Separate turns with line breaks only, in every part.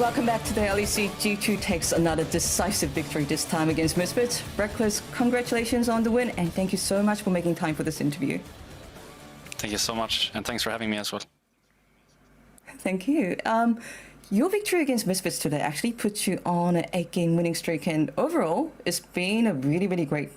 welcome back to the LEC. G2 takes another decisive victory, this time against Misfits. Rekkles, congratulations on the win, and thank you so much for making time for this interview.
Thank you so much, and thanks for having me as well.
Thank you. Your victory against Misfits today actually puts you on an 8-game winning streak, and overall, it's been a really great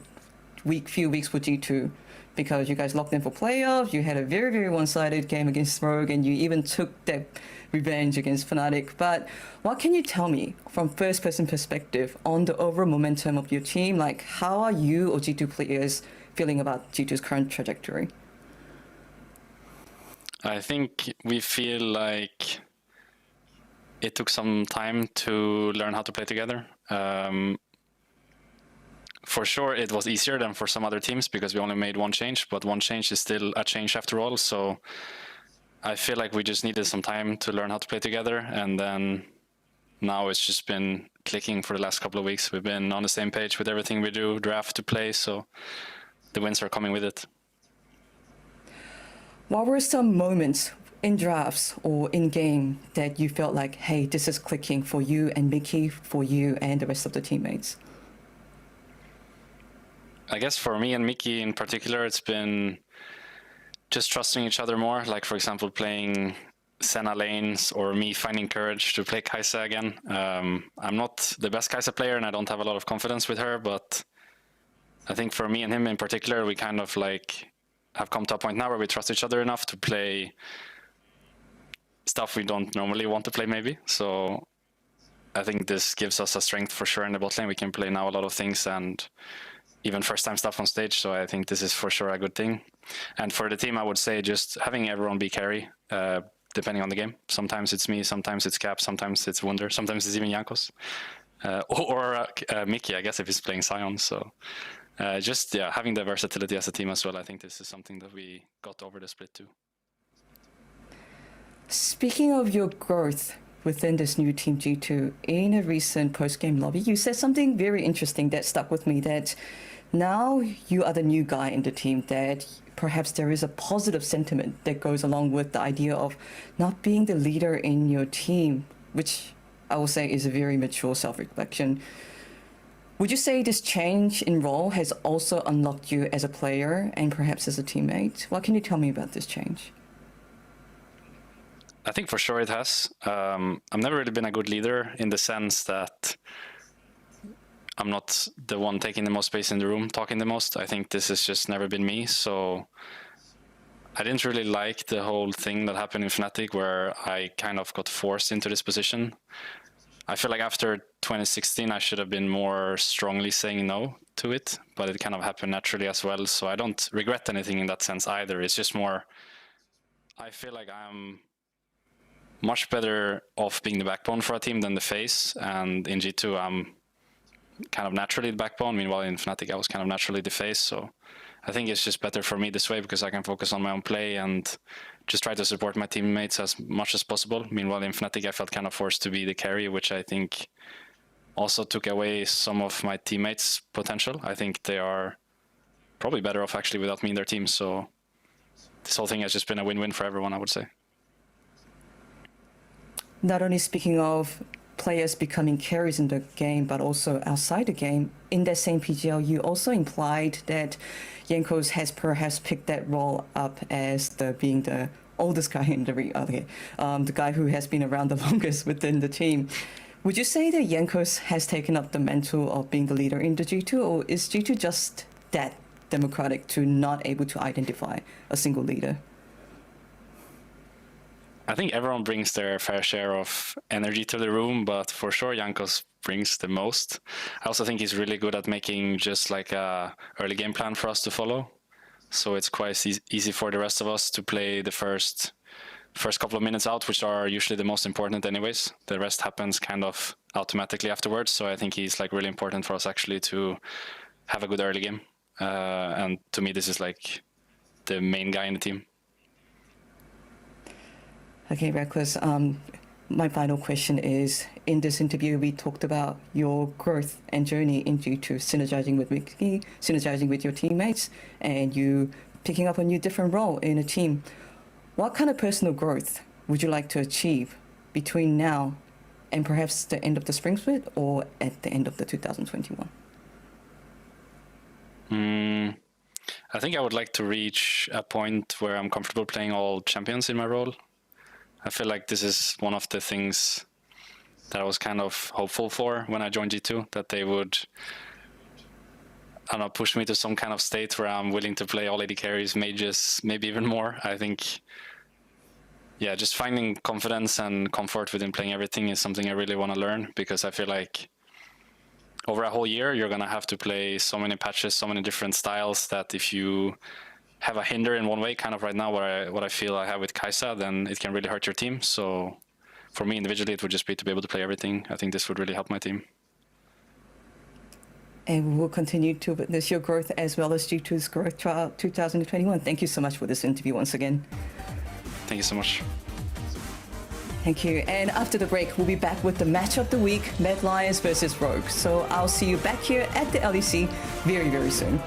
few weeks for G2, because you guys locked in for playoffs, you had a very one-sided game against Rogue, and you even took that revenge against Fnatic. But what can you tell me from first-person perspective on the overall momentum of your team? Like, how are you or G2 players feeling about G2's current trajectory?
I think we feel like it took some time to learn how to play together. For sure, it was easier than for some other teams because we only made one change, but one change is still a change after all. So I feel like we just needed some time to learn how to play together. And then now it's just been clicking for the last couple of weeks. We've been on the same page with everything we do, draft to play. So the wins are coming with it.
What were some moments in drafts or in game that you felt like, hey, this is clicking for you and Mickey, for you and the rest of the teammates?
I guess for me and Mickey in particular, it's been just trusting each other more. Like, for example, playing Senna lanes, or me finding courage to play Kai'Sa again. I'm not the best Kai'Sa player and I don't have a lot of confidence with her, but I think for me and him in particular, we kind of like have come to a point now where we trust each other enough to play stuff we don't normally want to play maybe. So I think this gives us a strength for sure in the bot lane. We can play now a lot of things and even first time stuff on stage. So I think this is for sure a good thing. And for the team, I would say just having everyone be carry, depending on the game. Sometimes it's me, sometimes it's Cap, sometimes it's Wunder, sometimes it's even Jankos. Or Mickey, I guess, if he's playing Sion. So just having the versatility as a team as well. I think this is something that we got over the split too.
Speaking of your growth within this new Team G2, in a recent post-game lobby, you said something very interesting that stuck with me, that now you are the new guy in the team, that perhaps there is a positive sentiment that goes along with the idea of not being the leader in your team, which I will say is a very mature self-reflection. Would you say this change in role has also unlocked you as a player and perhaps as a teammate? What can you tell me about this change?
I think for sure it has. I've never really been a good leader in the sense that I'm not the one taking the most space in the room, talking the most. I think this has just never been me. So I didn't really like the whole thing that happened in Fnatic where I kind of got forced into this position. I feel like after 2016, I should have been more strongly saying no to it, but it kind of happened naturally as well. So I don't regret anything in that sense either. It's just more, I feel like I'm much better off being the backbone for a team than the face. And in G2, I'm kind of naturally the backbone. Meanwhile, in Fnatic, I was kind of naturally the face. So I think it's just better for me this way because I can focus on my own play and just try to support my teammates as much as possible. Meanwhile, in Fnatic, I felt kind of forced to be the carry, which I think also took away some of my teammates' potential. I think they are probably better off actually without me in their team. So this whole thing has just been a win-win for everyone, I would say.
Not only speaking of players becoming carries in the game, but also outside the game, in that same PGL, you also implied that Jankos has perhaps picked that role up as being the oldest guy in the guy who has been around the longest within the team. Would you say that Jankos has taken up the mantle of being the leader in the G2, or is G2 just that democratic to not able to identify a single leader?
I think everyone brings their fair share of energy to the room, but for sure Jankos brings the most. I also think he's really good at making just like a early game plan for us to follow. So it's quite easy for the rest of us to play the first couple of minutes out, which are usually the most important anyways. The rest happens kind of automatically afterwards. So I think he's like really important for us actually to have a good early game. And to me, this is like the main guy in the team.
Okay, Rekkles, my final question is, in this interview, we talked about your growth and journey into synergizing with Mickey, synergizing with your teammates, and you picking up a new different role in a team. What kind of personal growth would you like to achieve between now and perhaps the end of the spring split or at the end of the 2021?
I think I would like to reach a point where I'm comfortable playing all champions in my role. I feel like this is one of the things that I was kind of hopeful for when I joined G2, that they would, I don't know, push me to some kind of state where I'm willing to play all AD carries, mages, maybe even more. I think, yeah, just finding confidence and comfort within playing everything is something I really want to learn, because I feel like over a whole year, you're going to have to play so many patches, so many different styles, that if you have a hinder in one way, kind of right now what I feel I have with Kai'Sa, then it can really hurt your team. So for me individually, it would just be to be able to play everything. I think this would really help my team.
And we will continue to witness your growth as well as G2's growth throughout 2021. Thank you so much for this interview once again.
Thank you so much.
Thank you. And after the break, we'll be back with the match of the week, Mad Lions versus Rogue. So I'll see you back here at the LEC very, very soon.